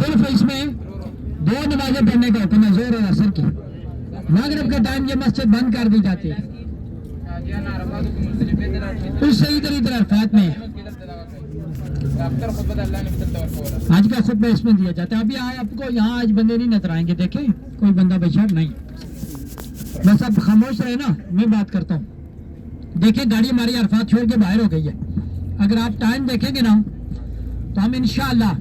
صرف اس میں 2 نمازیں پڑھنے کا حکم ہے، ظہر اور عصر کی۔ مغرب کے ٹائم یہ مسجد بند کر دی جاتی ہے، اس سے ادھر عرفات میں آج کا خطبہ اس میں دیا جاتا ہے۔ ابھی آپ کو یہاں آج بندے نہیں نظر آئیں گے، دیکھیں کوئی بندہ بشر نہیں، بس اب خاموش رہے نا، میں بات کرتا ہوں۔ دیکھیں گاڑی ہماری عرفات چھوڑ کے باہر ہو گئی ہے، اگر آپ ٹائم دیکھیں گے نا تو ہم انشاءاللہ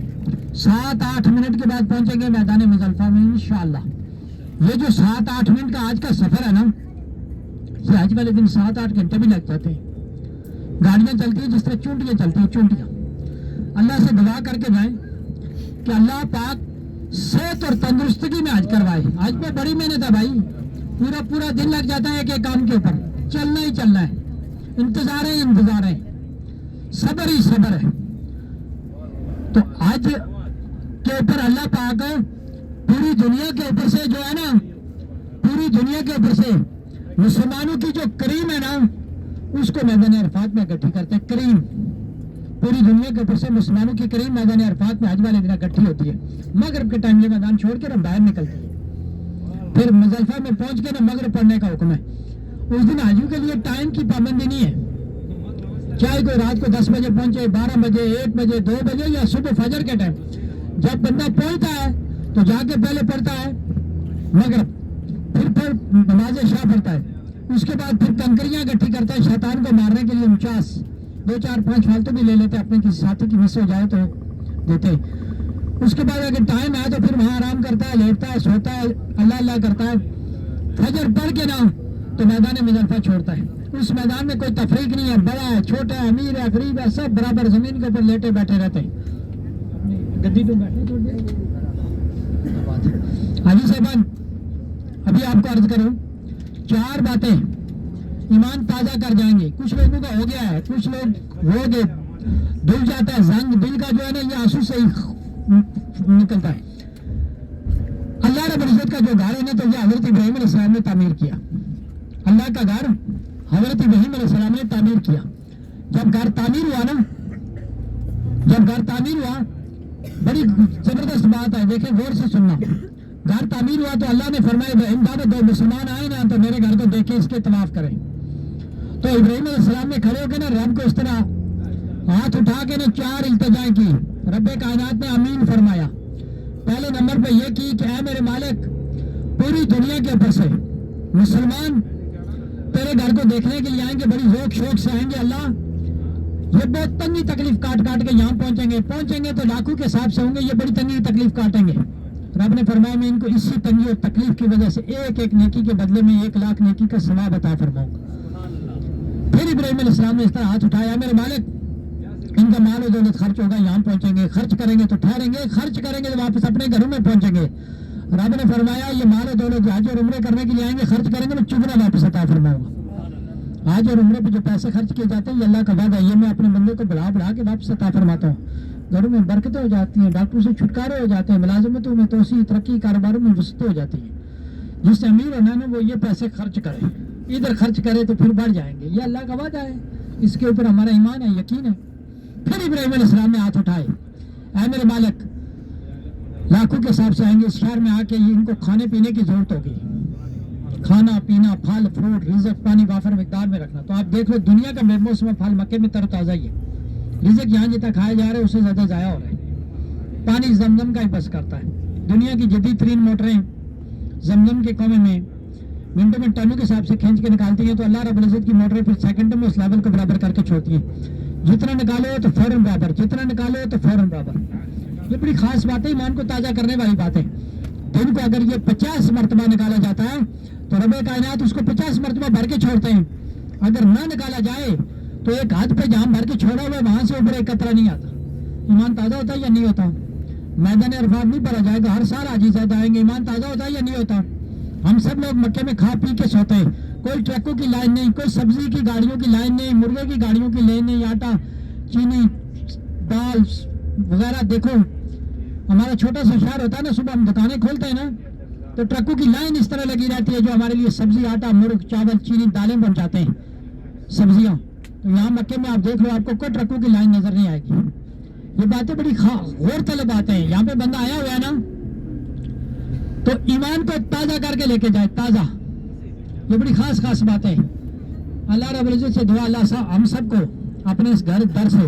7-8 منٹ کے بعد پہنچیں گے میدان مزدلفہ میں انشاءاللہ۔ یہ جو 7-8 منٹ کا آج کا سفر ہے نا، یہ آج والے دن 7-8 گھنٹے بھی لگ جاتے ہیں۔ گاڑیاں چلتی ہیں جس طرح چونٹیاں چلتی ہیں، چونٹیاں۔ اللہ سے دعا کر کے جائیں کہ اللہ پاک صحت اور تندرستگی میں آج کروائے۔ آج میں بڑی محنت ہے بھائی، پورا دن لگ جاتا ہے ایک کام کے اوپر، چلنا ہی چلنا ہے، انتظار ہے، صبر ہی صبر ہے۔ تو آج کے اوپر اللہ پاک پوری دنیا کے اوپر سے جو ہے نا، پوری دنیا کے اوپر سے مسلمانوں کی جو کریم ہے نا، اس کو میدان عرفات میں اکٹھی کرتے ہیں۔ کریم پوری دنیا کے اوپر سے مسلمانوں کی کریم میدان عرفات میں آج والے دن اکٹھی ہوتی ہے۔ مغرب کے ٹائم یہ میدان چھوڑ کے باہر نکلتی ہے، پھر مزدلفہ میں پہنچ کے نا مغرب پڑھنے کا حکم ہے۔ اس دن حاجیوں کے لیے ٹائم کی پابندی نہیں ہے، چاہے کوئی رات کو 10 بجے پہنچے، 12 بجے، 1 بجے، 2 بجے یا صبح فجر کے ٹائم۔ جب بندہ پہنچتا ہے تو جا کے پہلے پڑھتا ہے مغرب، پھر نماز عشاء پڑھتا ہے، اس کے بعد پھر کنکریاں اکٹھی کرتا ہے شیطان کو مارنے کے لیے 49، 2 4 5 فالتو بھی لے لیتے، اپنے کسی ساتھی کی مس ہو جائے تو دیتے۔ اس کے بعد اگر ٹائم ہے تو پھر وہاں آرام کرتا ہے، لیٹتا ہے، سوتا ہے، اللہ کرتا ہے۔ فجر پڑھ کے نا تو میدان مزدلفہ چھوڑتا ہے۔ اس میدان میں کوئی تفریق نہیں ہے، بڑا ہے، چھوٹا ہے، امیر ہے، غریب ہے، سب برابر زمین کے اوپر لیٹے بیٹھے رہتے ہیں۔ گدی پہ بیٹھے چھوڑ دیا حاجی صاحبان، ابھی آپ کو عرض کروں 4 باتیں ایمان تازہ کر جائیں گے۔ کچھ لوگوں کا ہو گیا ہے، کچھ لوگ رو گے، دل جاتا ہے، زنگ دل کا جو ہے نا یہ آنسو سے ہی نکلتا ہے۔ اللہ رب العزت کا جو گھر ہے نا تو یہ حضرت ابراہیم علیہ السلام نے تعمیر کیا۔ اللہ کا گھر حضرت ابراہیم علیہ السلام نے تعمیر کیا۔ جب گھر تعمیر ہوا نا، جب گھر تعمیر ہوا، بڑی زبردست بات ہے، دیکھیں غور سے سننا۔ گھر تعمیر ہوا تو اللہ نے فرمایا ابراہیم دعوت دو، مسلمان آئے نا تو میرے گھر کو دیکھیں، اس کے طواف کریں۔ تو ابراہیم علیہ السلام نے کھڑے ہو کے نا رب کو اس طرح ہاتھ اٹھا کے نا 4 التجائیں کی، رب کائنات نے آمین فرمایا۔ پہلے نمبر پہ یہ کی کہ اے میرے مالک، پوری دنیا کے اوپر سے مسلمان تیرے گھر کو دیکھنے کے لیے آئیں گے، بڑی ذوق شوق سے آئیں گے، اللہ یہ بہت تنگی تکلیف کاٹ کے یہاں پہنچیں گے تو لاکھوں کے حساب سے ہوں گے، یہ بڑی تنگی تکلیف کاٹیں گے۔ رب نے فرمایا میں ان کو اسی تنگی اور تکلیف کی وجہ سے ایک نیکی کے بدلے میں 1 لاکھ نیکی کا ثواب عطا فرماؤں گا۔ پھر ابراہیم علیہ السلام نے اس طرح ہاتھ اٹھایا، میرے مالک ان کا مال و دولت خرچ ہوگا، یہاں پہنچیں گے، خرچ کریں گے تو ٹھہریں گے، خرچ کریں گے تو واپس اپنے گھروں میں پہنچیں گے۔ رب نے فرمایا یہ مال و دولت حج اور عمرے کرنے کے لیے آئیں گے، خرچ کریں گے تو چگنا واپس عطا فرماؤں گا۔ حج اور عمرے پہ جو پیسے خرچ کیے جاتے ہیں یہ اللہ کا وعدہ ہے، یہ میں اپنے بندے کو بڑھا کے واپس عطا فرماتا ہوں۔ گھروں میں برکتیں ہو جاتی ہیں، ڈاکٹروں سے چھٹکارے ہو جاتے ہیں، ملازمتوں میں توسیع، ترقی، کاروباروں میں وسعت ہو جاتی ہے۔ جس سے امیر ہونا نا وہ یہ پیسے خرچ کرے، ادھر خرچ کرے تو پھر بڑھ جائیں گے، یہ اللہ کا وعدہ ہے، اس کے اوپر ہمارا ایمان ہے، یقین ہے۔ پھر ابراہیم علیہ السلام نے ہاتھ اٹھائے، اے میرے مالک لاکھوں کے حساب سے آئیں گے، اس شہر میں آ کے ان کو کھانے پینے کی ضرورت ہوگی، کھانا پینا، پھل فروٹ، رزق پانی وافر مقدار میں رکھنا۔ تو آپ دیکھ لو دنیا کا موسم پھل مکے میں تر تازہ ہی ہے، رزق یہاں جتنا کھایا جا رہا ہے اس سے زیادہ ضائع ہو رہا ہے۔ پانی زمزم کا ہی بس کرتا ہے، دنیا کی جدید ترین موٹریں زمزم کے کنویں میں منٹوں میں ٹنوں کے حساب سے کھینچ کے نکالتی ہیں، تو اللہ رب العزت کی موٹریں پھر سیکنڈوں میں اس لیول کو برابر کر کے چھوڑتی ہیں، جتنا نکالو تو فوراً برابر، جتنا نکالو تو فوراً برابر۔ یہ بڑی خاص بات ہے، ایمان کو تازہ کرنے والی بات ہے۔ دن کو اگر یہ 50 مرتبہ نکالا جاتا ہے تو رب کائنات اس کو 50 مرتبہ بھر کے چھوڑتے ہیں، اگر نہ نکالا جائے تو ایک ہاتھ پہ جہاں بھر کے چھوڑا ہوا ہے وہاں سے اوپر ایک قطرہ نہیں آتا۔ ایمان تازہ ہوتا ہے یا نہیں ہوتا؟ میدان عرفات نہیں پڑا جائے گا، ہر سال حاجی زیادہ آئیں گے، ایمان تازہ ہوتا ہے یا نہیں ہوتا؟ ہم سب لوگ مکے میں کھا پی کے سوتے ہیں، کوئی ٹرکوں کی لائن نہیں، کوئی سبزی کی گاڑیوں کی لائن نہیں، مرغے کی گاڑیوں کی لائن نہیں، آٹا چینی دال وغیرہ۔ دیکھو ہمارا چھوٹا سا شہر ہوتا ہے نا، صبح ہم دکانیں کھولتے ہیں نا تو ٹرکوں کی لائن اس طرح لگی رہتی ہے جو ہمارے لیے سبزی، آٹا، مرغ، چاول، چینی، دالیں پہنچاتے ہیں، سبزیاں۔ تو یہاں مکے میں آپ دیکھ لو، آپ کو کوئی ٹرکوں کی لائن نظر نہیں آئے گی۔ یہ باتیں بڑی غور طلب باتیں ہیں. یہاں پہ بندہ آیا ہوا ہے نا تو ایمان کو تازہ کر کے لے کے جائے, تازہ. یہ بڑی خاص باتیں. اللہ رب العزت سے دعا اللہ صاحب ہم سب کو اپنے اس گھر در سے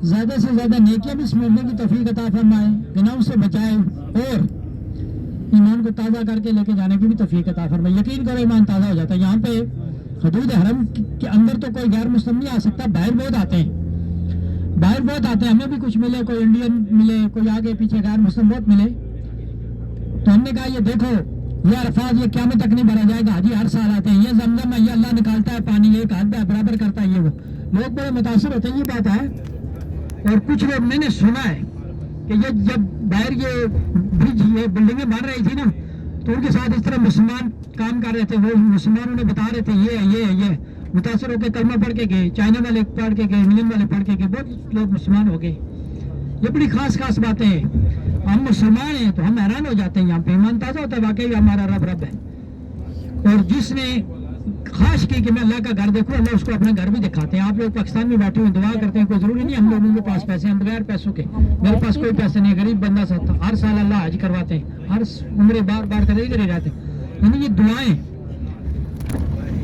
زیادہ نیکیاں بھی سمیٹنے کی توفیق عطا فرمائے, گناہوں سے بچائے اور ایمان کو تازہ کر کے لے کے جانے کی بھی توفیق عطا فرمائے. یقین کرو ایمان تازہ ہو جاتا ہے. یہاں پہ حدود حرم کے اندر تو کوئی غیر مسلم نہیں آ سکتا, باہر بہت آتے ہیں, ہمیں بھی کچھ ملے, کوئی انڈین ملے, کوئی آگے پیچھے غیر مسلم بہت ملے. تو ہم نے کہا یہ دیکھو یہ عرفات یہ قیامت تک نہیں بھرا جائے گا, حاجی ہر سال آتے ہیں, یہ زمزم ہے, یہ اللہ نکالتا ہے پانی, ایک ہاتھ پہ برابر کرتا ہے, یہ وہ لوگ بڑے متاثر ہوتے ہیں, یہ بات ہے. اور کچھ لوگ میں نے سنا ہے کہ یہ جب باہر یہ برج یہ بلڈنگیں بن رہی تھی نا تو ان کے ساتھ اس طرح مسلمان کام کر رہے تھے, وہ مسلمانوں نے بتا رہے تھے یہ متاثر ہو کے کلمہ پڑھ کے گئے, چائنا والے پڑھ کے گئے, انڈین والے پڑھ کے گئے, بہت لوگ مسلمان ہو گئے. یہ بڑی خاص باتیں ہیں. ہم مسلمان ہیں تو ہم حیران ہو جاتے ہیں, یہاں پہ ایمان تازہ ہوتا ہے, واقعی ہمارا رب ہے. اور جس نے خواہش کی کہ میں اللہ کا گھر دیکھوں, اللہ اس کو اپنا گھر بھی دکھاتے ہیں. آپ لوگ پاکستان میں بیٹھے ہوئے دعا کرتے ہیں, کوئی ضروری نہیں ہم لوگوں کے پاس پیسے, ہم بغیر پیسوں کے, میرے پاس کوئی پیسے نہیں, غریب بندہ سا تھا, ہر سال اللہ حج کرواتے ہیں, ہر عمرے بار کرے رہتے ہیں. یعنی یہ دعائیں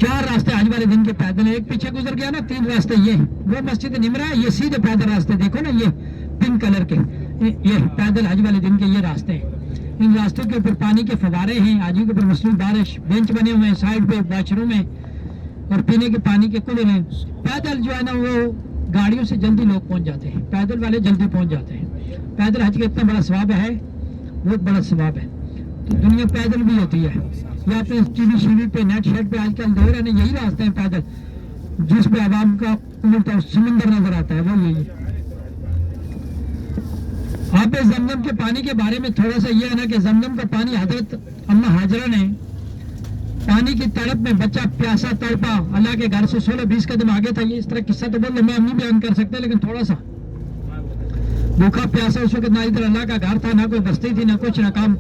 4 راستے حج والے دن کے پیدل ہیں, ایک پیچھے گزر گیا نا, 3 راستے یہ ہیں, وہ مسجد نمرہ ہے, یہ سیدھے پیدل راستے دیکھو نا, یہ پنک کلر کے, یہ پیدل حج والے دن کے یہ راستے ہیں. ان راستوں کے اوپر پانی کے فوارے ہیں, حاجیوں کے اوپر مصنوعی بارش, بینچ بنے ہوئے ہیں سائڈ پہ, واش روم ہے اور پینے کے پانی کے کولر ہیں. پیدل جو ہے نا وہ گاڑیوں سے جلدی لوگ پہنچ جاتے ہیں, پیدل والے جلدی پہنچ جاتے ہیں. پیدل حج کا اتنا بڑا ثواب ہے, بہت بڑا ثواب ہے. تو دنیا پیدل بھی ہوتی ہے, یا پہ ٹی وی شیوی پہ نیٹ شیٹ پہ آج کل دے رہے ہیں, یہی راستے ہیں پیدل جس پہ عوام کا سمندر نظر آتا ہے, وہ یہی. آپ زمزم کے پانی کے بارے میں تھوڑا سا یہ ہے نا کہ زمزم کا پانی حضرت اماں ہاجرہ نے پانی کی تڑپ میں بچہ پیاسا تڑپا, اللہ کے گھر سے 16-20 قدم آگے تھا. یہ اس طرح قصہ تو بول میں نہیں بیان کر سکتے, لیکن تھوڑا سا بھوکا پیاسا, اس وقت نہ ادھر اللہ کا گھر تھا, نہ کوئی بستی تھی, نہ کچھ, نہ کام.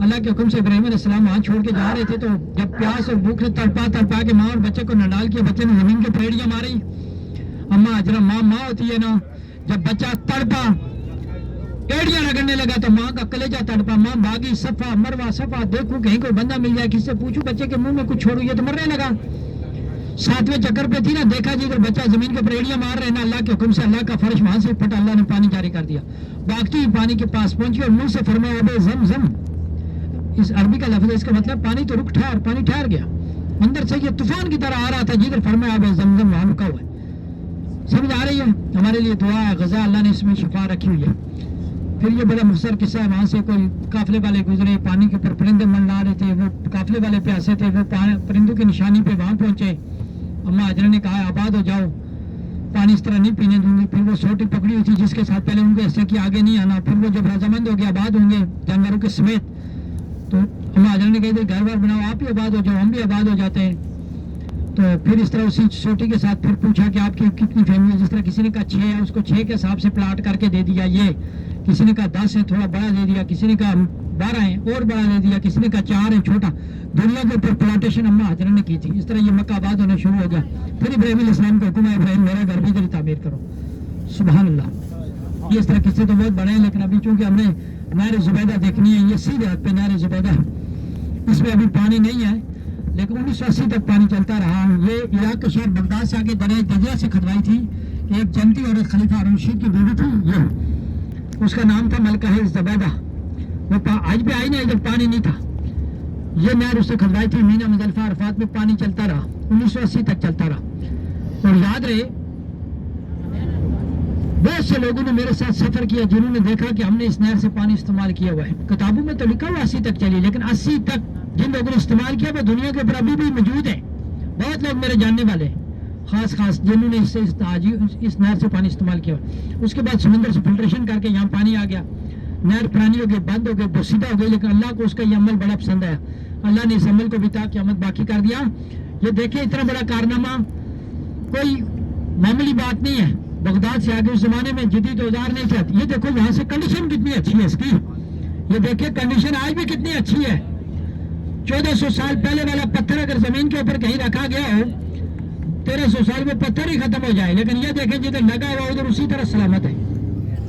اللہ کے حکم سے ابراہیم علیہ السلام وہاں چھوڑ کے جا رہے تھے, تو جب پیاس اور بھوک نے تڑپا کے ماں اور بچے کو نڈال کیا, بچے نے زمین کے پھیڑیاں ماری. اماں ہاجرہ ماں ہوتی ہے نا, جب بچہ تڑپا ایڑیاں رگڑنے لگا تو ماں کا کلیجہ تڑپا, ماں بھاگی, صفا مروا صفا, دیکھوں کہیں کوئی بندہ مل جائے, کس سے پوچھوں, بچے کے منہ میں کچھ چھوڑوں, یہ تو مرنے لگا. 7ویں چکر پہ تھی نا, دیکھا جی ادھر بچہ زمین کے اوپر ایڑیاں مار رہے نا, اللہ کے حکم سے اللہ کا فرش وہاں سے پھٹا, اللہ نے پانی جاری کر دیا. بھاگتی ہوئی پانی کے پاس پہنچی اور منہ سے فرمایا ابے زمزم. اس عربی کا لفظ ہے, اس کا مطلب پانی تو رک ٹھہر, پانی ٹھہر گیا. اندر سے یہ طوفان کی طرح آ رہا تھا, جدھر فرمایا ابے زمزم وہاں رکا ہوا ہے. سمجھ آ رہی ہے؟ ہمارے لیے دعا ہے, غذا اللہ نے اس میں شفا رکھی ہوئی ہے. پھر یہ بڑا مختصر قصہ ہے, وہاں سے کوئی قافلے والے گزرے, پانی کے اوپر پرندے منڈلا رہے تھے, وہ قافلے والے پیاسے تھے, وہ پرندوں کی نشانی پہ وہاں پہنچے. اماں ہاجرہ نے کہا آباد ہو جاؤ, پانی اس طرح نہیں پینے دوں گی. پھر وہ سوٹی پکڑی ہوئی تھی جس کے ساتھ پہلے ان کو ایسے کہ آگے نہیں آنا, پھر وہ جب رضامند ہو گیا آباد ہوں گے جانوروں کے سمیت, تو اماں ہاجرہ نے کہا گھر بار بناؤ, آپ بھی آباد ہو جاؤ, ہم بھی آباد ہو جاتے ہیں. تو پھر اس طرح اسی سوٹی کے ساتھ پھر پوچھا کہ آپ کی کتنی فیملی ہے, جس طرح کسی نے کہا 6 ہے, اس کو 6 کے حساب سے پلاٹ کر کے دے دیا. یہ کسی نے کہا 10 ہے, تھوڑا بڑا دے دیا, کسی نے کہا 12 ہیں اور بڑا دے دیا, کسی نے کہا 4 ہیں چھوٹا. دنیا کے اوپر پلانٹیشن اماں ہاجرہ نے کی تھی. اس طرح یہ مکہ آباد ہونا شروع ہو گیا. پھر ابراہیم علیہ السلام کا حکم ہے, ابراہیم میرا گھر بھی ادھر تعمیر کرو. سبحان اللہ. یہ اس طرح قصے تو بہت بڑے ہیں, لیکن ابھی چونکہ ہم نے نہر زبیدہ دیکھنی ہے, یہ سیدھے ہاتھ پہ نہر زبیدہ ہے, اس میں ابھی پانی نہیں ہے, لیکن 1980 تک پانی چلتا رہا. یہ عراق کے شہر بغداد سے آگے دریا دجلہ سے کھدوائی تھی. ایک جنتی اور ایک خلیفہ ہارون رشید کی بیوی تھی, یہ اس کا نام تھا ملکہ زبیدہ. وہ آج بھی آئی نہیں جب پانی نہیں تھا. یہ نہر اس سے کھدوائی تھی. مینا مزدلفہ عرفات میں پانی چلتا رہا, 1980 تک چلتا رہا. اور یاد رہے بہت سے لوگوں نے میرے ساتھ سفر کیا جنہوں نے دیکھا کہ ہم نے اس نہر سے پانی استعمال کیا ہوا ہے. کتابوں میں تو لکھا ہوا 80 تک چلی, لیکن 80 تک جن لوگوں نے استعمال کیا وہ دنیا کے اوپر ابھی بھی موجود ہیں. بہت لوگ میرے جاننے والے خاص جنہوں نے اس نہر سے پانی استعمال کیا. اس کے بعد سمندر سے فلٹریشن کر کے یہاں پانی آ گیا, نہر پرانی ہو گئی, بند ہو گئی, بسیدہ ہو گئی. لیکن اللہ کو اس کا یہ عمل بڑا پسند آیا. اللہ نے اس عمل کو بھی تا قیامت باقی کر دیا. یہ دیکھیں اتنا بڑا کارنامہ کوئی معمولی بات نہیں ہے. بغداد سے آگے اس زمانے میں جدید اوزار نہیں تھے. یہ دیکھو یہاں سے کنڈیشن کتنی اچھی ہے اس کی. یہ دیکھیں کنڈیشن آج بھی کتنی اچھی ہے. 1400 سال پہلے والا پتھر اگر زمین کے اوپر کہیں رکھا گیا ہو 1300 سال میں پتھر ہی ختم ہو جائے, لیکن یہ دیکھیں جدھر لگا ہوا ادھر اسی طرح سلامت ہے.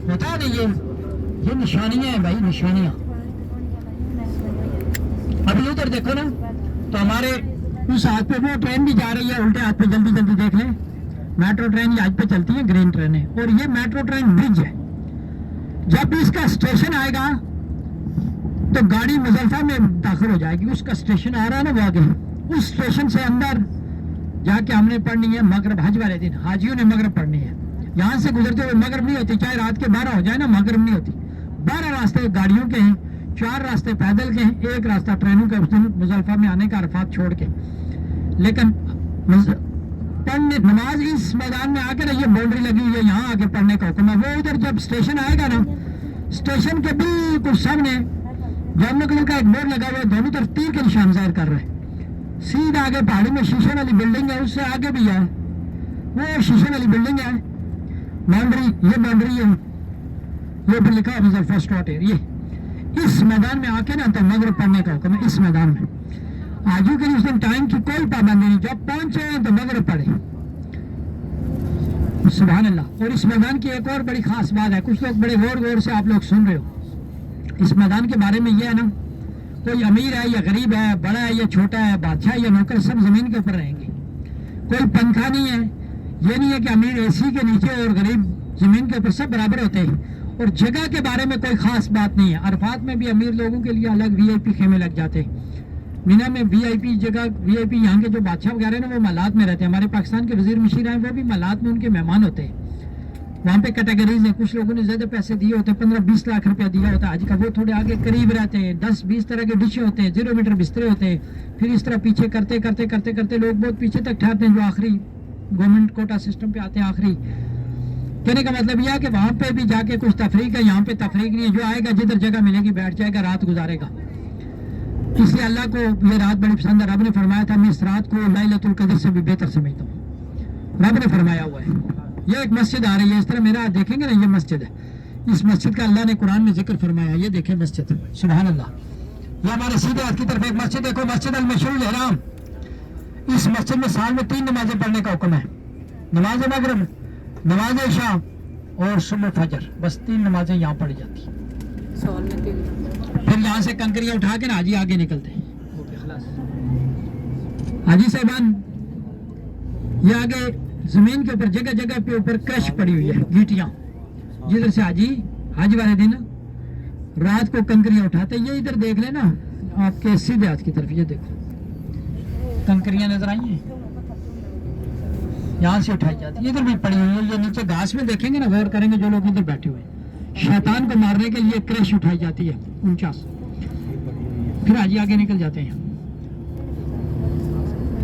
ہوتا ہے نا یہ نشانیاں ہیں بھائی، نشانیاں. ابھی ادھر دیکھو نا تو ہمارے اس ہاتھ پہ وہ ٹرین بھی جا رہی ہے، الٹے ہاتھ پہ جلدی جلدی دیکھ لیں میٹرو ٹرین یہ آج پہ چلتی ہے، گرین ٹرینیں، اور یہ میٹرو ٹرین برج ہے. جب اس کا اسٹیشن آئے گا تو گاڑی مزدلفہ میں داخل ہو جائے گی. اس کا اسٹیشن آ رہا ہے نا وہ آگے، اس اسٹیشن سے اندر جا کے ہم نے پڑھنی ہے مغرب. حج والے دن حاجیوں نے مغرب پڑھنی ہے. یہاں سے گزرتے ہوئے مغرب نہیں ہوتی، چاہے رات کے 12 ہو جائے نا مغرب نہیں ہوتی. 12 راستے گاڑیوں کے ہیں، 4 راستے پیدل کے ہیں، 1 راستہ ٹرینوں کا اس دن مزدلفہ میں آنے کا عرفات چھوڑ کے. لیکن پڑھنے نماز اس میدان میں آ کے نا یہ باؤنڈری لگی ہوئی ہے، یہاں آ کے پڑھنے کا حکم ہے. وہ ادھر جب اسٹیشن آئے گا نا، اسٹیشن کے بالکل سامنے جامع کلر کا ایک بورڈ لگا ہوا ہے، دونوں طرف تیر کے نشان ظاہر کر رہے ہیں. سیدھا آگے پہاڑی میں شیشے والی بلڈنگ ہے، اس سے آگے بھی ہے وہ شیشے والی بلڈنگ ہے. باؤنڈری یہ باؤنڈری ہے، یہ بھی لکھا ہے مزدلفہ سٹاٹ ایریا. اس میدان میں آ کے نا تو مغرب پڑھنے کا حکم ہے اس میدان میں. آجو کے لیے اس دن ٹائم کی کوئی پابندی نہیں، جب پہنچے ہیں تو مغرب پڑھے. سبحان اللہ. اور اس میدان کی ایک اور بڑی خاص بات ہے، کچھ لوگ بڑے غور سے آپ لوگ سن رہے ہو. اس میدان کے بارے میں یہ ہے نا، کوئی امیر ہے یا غریب ہے، بڑا ہے یا چھوٹا ہے، بادشاہ یا نوکر، سب زمین کے اوپر رہیں گے. کوئی پنکھا نہیں ہے، یہ نہیں ہے کہ امیر اے سی کے نیچے اور غریب زمین کے اوپر، سب برابر ہوتے ہیں. اور جگہ کے بارے میں کوئی خاص بات نہیں ہے. عرفات میں بھی امیر لوگوں کے لیے الگ وی آئی پی خیمے لگ جاتے ہیں. مینا میں وی آئی پی جگہ، وی آئی پی یہاں کے جو بادشاہ وغیرہ ہیں نا وہ محلات میں رہتے ہیں. ہمارے پاکستان کے وزیر مشیر ہیں وہ بھی محلات میں ان کے مہمان ہوتے ہیں. وہاں پہ کیٹیگریز ہیں، کچھ لوگوں نے زیادہ پیسے دیے ہوتے ہیں، 15-20 لاکھ روپیہ دیا ہوتا ہے آج کا، وہ تھوڑے آگے قریب رہتے ہیں. 10-20 طرح کے ڈشیں ہوتے ہیں، 0 میٹر بسترے ہوتے ہیں. پھر اس طرح پیچھے کرتے کرتے کرتے کرتے لوگ بہت پیچھے تک ٹھہرتے ہیں جو آخری گورنمنٹ کوٹا سسٹم پہ آتے ہیں. آخری کہنے کا مطلب یہ ہے کہ وہاں پہ بھی جا کے کچھ تفریق ہے، یہاں پہ تفریق نہیں ہے. جو آئے گا جدھر جگہ ملے گی بیٹھ جائے گا، رات گزارے گا. اس لیے اللہ کو یہ رات بڑی پسند ہے. رب نے فرمایا تھا میں اس رات کو لیلۃ القدر سے بھی بہتر سمجھتا ہوں، رب نے فرمایا ہوا ہے. یہ ایک مسجد آ رہی ہے، اس طرح میرا دیکھیں گے نا یہ مسجد ہے. اس مسجد کا اللہ نے قرآن میں ذکر فرمایا. یہ دیکھیں مسجد، سبحان اللہ. یہ ہمارے سیدھے ہاتھ کی طرف ایک مسجد دیکھو، مسجد المشعول الحرام. اس مسجد میں سال میں 3 نمازیں پڑھنے کا حکم ہے. نماز مغرب، نماز عشاء اور صبح فجر، بس 3 نمازیں یہاں پڑھی جاتی ہیں. پھر یہاں سے کنکریاں اٹھا کے نا حاجی آگے نکلتے ہیں. حاجی صاحبان یہ آگے زمین کے اوپر جگہ جگہ پہ اوپر کرش پڑی ہوئی ہے، گیٹیاں، جدھر سے حج والے دن رات کو کنکریاں اٹھاتے. یہ ادھر دیکھ لیں نا آپ کے سیدھے ہاتھ کی طرف، یہ دیکھو کنکریاں نظر آئی ہیں، یہاں سے اٹھائی جاتی ہے. ادھر بھی پڑی ہوئی ہے. یہ نیچے گھاس میں دیکھیں گے نا، غور کریں گے جو لوگ ادھر بیٹھے ہوئے ہیں، شیطان کو مارنے کے لیے کرش اٹھائی جاتی ہے 49. پھر حاجی آگے نکل جاتے ہیں.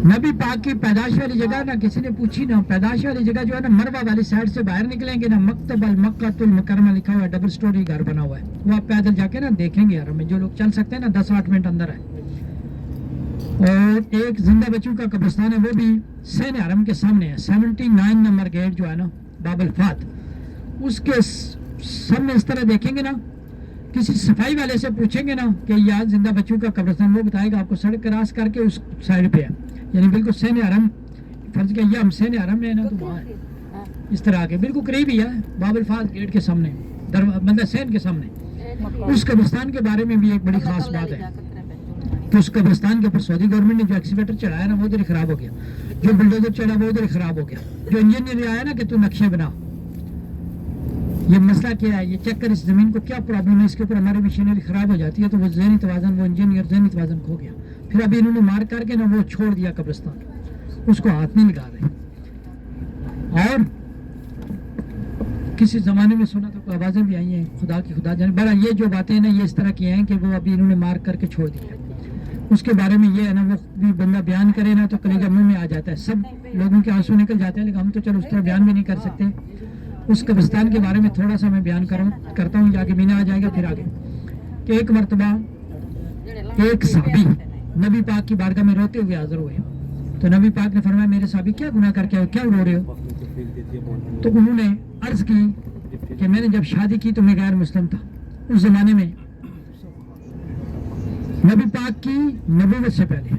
نبی پاک کی پیدائش والی جگہ نا کسی نے پوچھی نا، پیدائش والی جگہ جو ہے نا مروہ والی سائڈ سے باہر نکلیں گے نا، مکتب المکۃ المکرمہ لکھا ہوا ہے، ڈبل سٹوری گھر بنا ہوا ہے. وہ آپ پیدل جا کے نا دیکھیں گے حرم میں، جو لوگ چل سکتے ہیں نا 10-8 منٹ اندر ہے. اور ایک زندہ بچوں کا قبرستان ہے، وہ بھی سین حرم کے سامنے ہے. 79 نمبر گیٹ جو ہے نا باب الفات، اس کے سامنے اس طرح دیکھیں گے نا. کسی صفائی والے سے پوچھیں گے نا کہ یاد زندہ بچوں کا قبرستان، وہ بتائے گا آپ کو سڑک کراس کر کے اس سائڈ پہ ہے. یعنی بالکل سین حرم، فرض کیا یہ ہم سین حرم میں ہے نا تو وہاں ہے اس طرح آگے بالکل قریب ہی ہے، باب الفات گیٹ کے سامنے، مطلب سین کے سامنے. اس قبرستان کے بارے میں بھی ایک بڑی خاص بات ہے کہ اس قبرستان کے اوپر سعودی گورنمنٹ نے جو ایکسیویٹر چڑھایا نا وہ ادھر خراب ہو گیا، جو بلڈوزر چڑھا وہ ادھر خراب ہو گیا. جو انجینئر آیا نا کہ تو نقشے بنا، یہ مسئلہ کیا ہے، یہ چیک کر اس زمین کو کیا پرابلم ہے، اس کے اوپر ہماری مشینری خراب ہو جاتی ہے. تو وہ ذہنی توازن، وہ انجینئر ذہنی توازن کھو گیا. پھر ابھی انہوں نے مار کر کے نا وہ چھوڑ دیا قبرستان، اس کو ہاتھ نہیں لگا رہے. اور کسی زمانے میں سنا تو آوازیں بھی آئی ہیں خدا کی خدا جانے. بڑا یہ جو باتیں نا یہ اس طرح کی ہیں کہ وہ ابھی انہوں نے مار کر کے چھوڑ دیا. اس کے بارے میں یہ ہے نا وہ بھی بندہ بیان کرے نا تو کلیجہ منہ میں آ جاتا ہے، سب لوگوں کے آنسو نکل جاتے ہیں. لیکن ہم تو چلو اس طرح بیان بھی نہیں کر سکتے. اس قبرستان کے بارے میں تھوڑا سا میں بیان کرتا ہوں، آگے مینا آ جائے گا. پھر آگے کہ ایک مرتبہ ایک صحابی نبی پاک کی بارگاہ میں روتے ہوئے حاضر ہوئے. تو نبی پاک نے فرمایا میرے صحابی کیا گناہ کر کے کیا رو رہے ہو؟ تو انہوں نے عرض کی کہ میں نے جب شادی کی تو میں غیر مسلم تھا. اس زمانے میں نبی پاک کی نبوت سے پہلے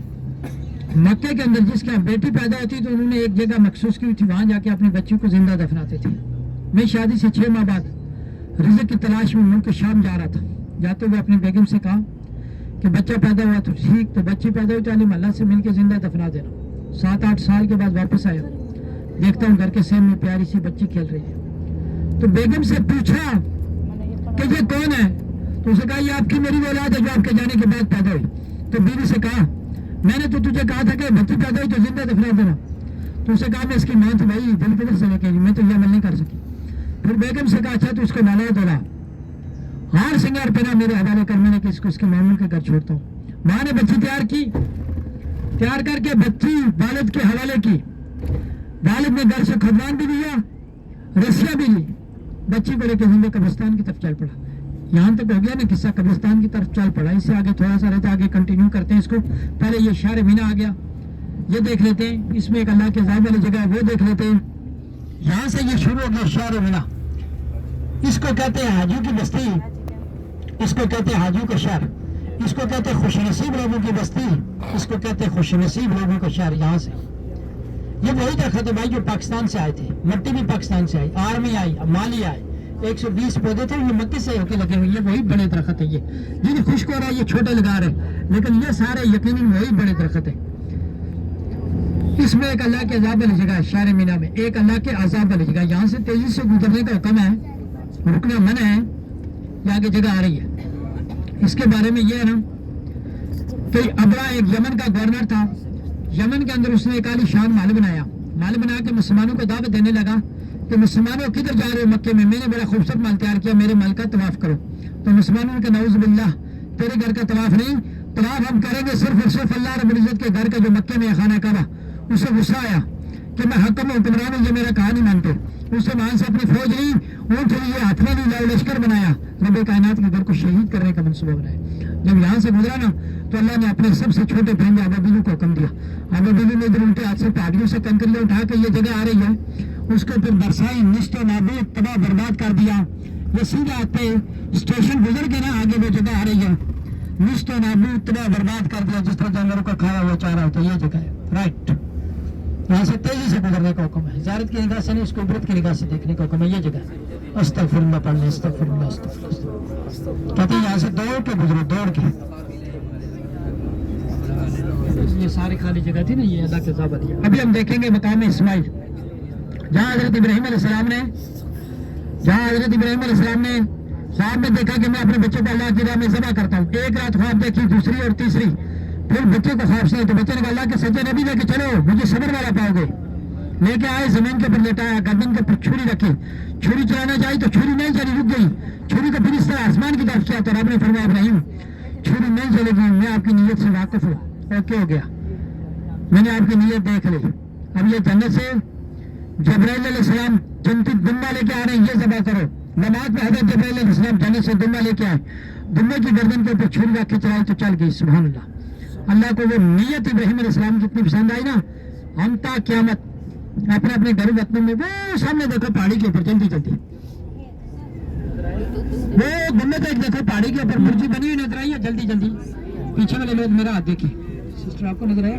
مکے کے اندر جس کے بیٹی پیدا ہوتی تو انہوں نے ایک جگہ مخصوص کی تھی، وہاں جا کے اپنے بچوں کو زندہ دفناتے تھے. میں شادی سے 6 ماہ بعد رزق کی تلاش میں ملک شام جا رہا تھا. جاتے ہوئے اپنی بیگم سے کہا کہ بچہ پیدا ہوا تو ٹھیک, تو بچی پیدا ہوئی تو عالم اللہ سے مل کے زندہ دفنا دینا. 7-8 سال کے بعد واپس آیا, دیکھتا ہوں گھر کے سامنے پیاری سی بچی کھیل رہی ہے. تو بیگم سے پوچھا کہ یہ کون ہے؟ تو اسے کہا یہ آپ کی میری اولاد ہے جو آپ کے جانے کے بعد پیدا ہوئی. تو بیوی سے کہا میں نے تو تجھے کہا تھا کہ بچی پیدا ہوئی تو زندہ دفنا دینا. تو اسے کہا میں اس کی ماں تھی بھائی, دل کدھر سے لے کے میں تو یہ عمل نہیں کر سکی. پھر بیگم سے کہا اچھا تو اس کو نالا دھولا, ہار سنگار پہنا میرے حوالے کر, میں نے کہ اس کو اس کے ماموں کے گھر چھوڑتا ہوں. ماں نے بچی تیار کر کے بچی والد کے حوالے کی. والد نے گھر سے کھدوان بھی دیا, رسیاں بھی لی, بچی کو لے کے زندہ قبرستان کی طرف چل پڑا. یہاں تک ہو گیا نا قصہ, قبرستان کی طرف چل پڑا. اس سے آگے تھوڑا سا رہتا, آگے کنٹینیو کرتے ہیں اس کو. پہلے یہ شہر مینا آ گیا, یہ دیکھ لیتے ہیں. اس میں ایک اللہ کے عذاب والی جگہ ہے, وہ دیکھ لیتے ہیں. یہاں سے یہ شروع ہو گیا شہر مینا. اس کو کہتے ہیں حاجیوں کی بستی, اس کو کہتے ہیں حاجیوں کا شہر, اس کو کہتے ہیں خوش نصیب لوگوں کی بستی, اس کو کہتے ہیں خوش نصیب لوگوں کا شہر. یہاں سے یہ وہی درخت ہے بھائی جو پاکستان سے آئے تھے. مٹی بھی پاکستان سے آئی, آرمی آئی, مالی آئے. 120 پودے تھے, یہ مکے سے ہو کے لگے ہوئے. یہ وہی بڑے درخت ہے. یہ خشک ہو رہا ہے, یہ چھوٹے لگا رہے, لیکن یہ سارے یقیناً وہی بڑے درخت ہے. اس میں ایک اللہ کے عذاب والی جگہ ہے شہر مینا میں, ایک اللہ کے عذاب والی جگہ. یہاں سے تیزی سے گزرنے کا حکم ہے, رکنا منع ہے. یہ آگے جگہ آ رہی ہے. اس کے بارے میں یہ ہے نا کہ ابرا ایک یمن کا گورنر تھا. یمن کے اندر اس نے ایک عالی شان محل بنایا. محل بنا کے مسلمانوں کو دعوت دینے لگا کہ مسلمانوں کدھر جا رہے ہو مکے میں, میں نے بڑا خوبصورت محل تیار کیا, میرے محل کا طواف کرو. تو مسلمانوں کے نعوذ باللہ تیرے گھر کا طواف نہیں, طواف ہم کریں گے صرف اور صرف اللہ رب العزت کے گھر کا جو مکے میں خانہ کعبہ. اسے غصہ آیا کہ میں حکم حکمران ہوں, یہ میرا کہا نہیں مانتے. اسے وہاں سے اپنی فوج لی, اونٹ لیے, ہاتھ میں لی, لشکر بنایا, رب کائنات کے گھر کو شہید کرنے کا منصوبہ بنایا. جب یہاں سے گزرا نا تو اللہ نے اپنے سب سے چھوٹے بہن آبا بیوی کو حکم دیا. آبا بیوی نے ادھر الٹے ہاتھ سے پہاڑیوں سے کنکریاں اٹھا کے یہ جگہ آ رہی ہے, اس کو پھر برسائی, نشت و نابود, تباہ برباد کر دیا. یہ سیدھے ہاتھ پہ اسٹیشن گزر کے نا آگے وہ جگہ آ رہی ہے, نشت و نابود, تباہ برباد کر دیا, جس طرح جانوروں کا کھایا ہوا چارہ ہوتا ہے. یہ جگہ ہے رائٹ. یہاں سے تیزی سے گزرنے کا حکم ہے, زیارت کی نگاہ سے نہیں, اس کو عبرت کی نگاہ سے دیکھنے کا حکم ہے. یہ جگہ استغفر اللہ پڑھ لیں, استغفر اللہ, استغفر اللہ. کہتے ہیں یہاں سے دوڑ کے گزرو, دوڑ کے. یہ ساری خالی جگہ تھی نا, یہ اللہ کے عذاب دیا. ابھی ہم دیکھیں گے مقام اسماعیل, جہاں حضرت ابراہیم علیہ السلام نے خواب میں دیکھا کہ میں اپنے بچوں کو اللہ کی راہ میں ذبح کرتا ہوں. ایک رات خواب دیکھی, دوسری اور تیسری, پھر بچے کو خواب سے, تو بچے نے کہا اللہ کے سچے نبی لے کے چلو, مجھے صبر والا پاؤ گے. لے کے آئے, زمین کے اوپر لیٹایا, گردن کے اوپر چھری رکھی, چھری چلانا چاہیے تو چھری نہیں چلی, رک گئی. چھری کو پھر اس طرح آسمان کی طرف کیا تو رب نے فرمایا ابراہیم چھری نہیں چلے گی, میں آپ کی نیت سے واقف ہوں. اوکے ہو گیا, میں نے آپ کی نیت دیکھ لی. اب یہ جنت سے جبرائیل علیہ السلام جنتی دمبا لے کے آ رہے ہیں, یہ ذبح کرو. نماز میں حضرت جبرائیل علیہ السلام جنت سے دمبا لے کے آئے, دمبے کی گردن کے اوپر چھری رکھ کے چلائی تو چل گئی. سبحان اللہ. اللہ کو وہ نیت ابراہیم علیہ السلام کی اتنی پسند آئی نا, ہم تا قیامت اپنے اپنے گھر وطنوں میں وہ سامنے دیکھو پہاڑی کے اوپر جلدی جلدی, وہ دمبے تک دیکھو پہاڑی کے اوپر برجی بنی ہوئی نظر آئی ہے, جلدی جلدی. پیچھے والے لوگ میرا ہاتھ دیکھیں, سسٹر آپ کو نظر آیا؟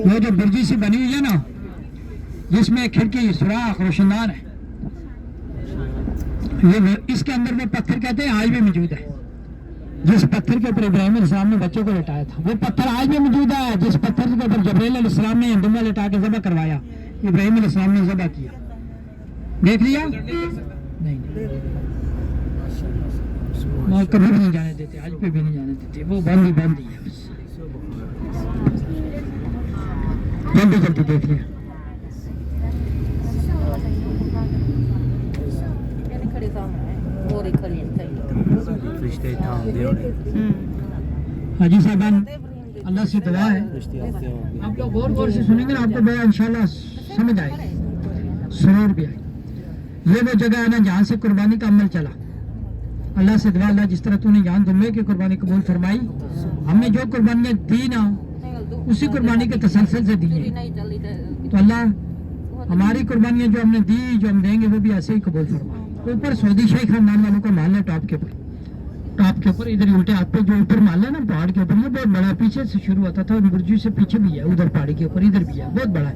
وہ جو برجی سی بنی ہوئی ہے نا, جس میں کھڑکی سوراخ روشندار ہے, اس کے اندر وہ پتھر کہتے ہیں آج بھی موجود ہے. جس پتھر کے اوپر ابراہیم علیہ السلام نے بچوں کو لٹایا تھا, وہ پتھر آج بھی موجود ہے. جس پتھر کے اوپر جبرائیل علیہ السلام نے دمبا لٹا کے ذبح کروایا, ابراہیم علیہ السلام نے ذبح کیا. دیکھ لیا؟ نہیں, وہ کبھی بھی نہیں جانے دیتے, آج پہ بھی نہیں جانے دیتے, وہ بند ہی ہے. بس جلدی جلدی دیکھ لیا. حاجی صاحبان, اللہ سے دعا ہے آپ لوگ غور سے سنیں گے نا, آپ کو بڑا انشاءاللہ سمجھ آئے گا, سرور بھی آئے. یہ وہ جگہ ہے نا جہاں سے قربانی کا عمل چلا. اللہ سے دعا, اللہ جس طرح تو نے جان دمے کی قربانی قبول فرمائی, ہم نے جو قربانیاں دی نا اسی قربانی کے تسلسل سے دی ہیں, تو اللہ ہماری قربانیاں جو ہم نے دی, جو ہم دیں گے وہ بھی ایسے ہی قبول فرمائے. اوپر سعودی شیخ خاندان والوں کا محل ہے, ٹاپ کے اوپر ادھر الٹے ہاتھ پہ جو اوپر محل ہے نا پہاڑ کے اوپر, یہ بہت بڑا, پیچھے سے شروع ہوتا تھا, برجی سے پیچھے بھی ہے, ادھر پہاڑی کے اوپر ادھر بھی ہے, بہت بڑا ہے.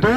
2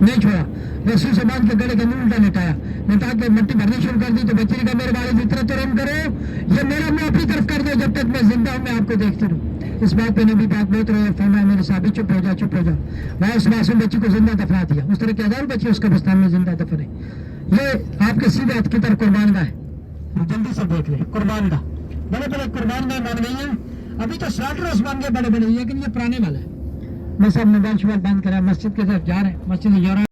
نہیں چھوڑا, رسی سے باندھ کے گلے کے اندر الٹا لٹایا, لٹا کے مٹی بھرنی شروع کر دی. تو بچے نے کہا میرے والد اتنا تو رحم کرو, یہ میرا منہ اپنی طرف کر دو, جب تک میں زندہ ہوں میں آپ کو دیکھتی رہوں. اس بات پہ نبی پاک بہت رہے, فرمایا میرے صحابی چپ ہو جا, چپ ہو جا. میں اس معصوم بچی کو زندہ دفنا دیا. اس طرح کے ہزاروں بچے اس قبرستان میں زندہ دفن ہے. یہ آپ کے سیدھے ہاتھ کی طرف قربان گاہ ہے, جلدی سے دیکھ لیں. قربان گاہ بڑے بڑے قربان گاہ بن گئی ہیں. ابھی تو سلاٹر ہاؤس بن گئے بڑے بڑے, لیکن یہ پرانے والا ہے. میں سب موبائل شوبائل بند کرا, مسجد کی طرف جا رہے ہیں. مسجد یورا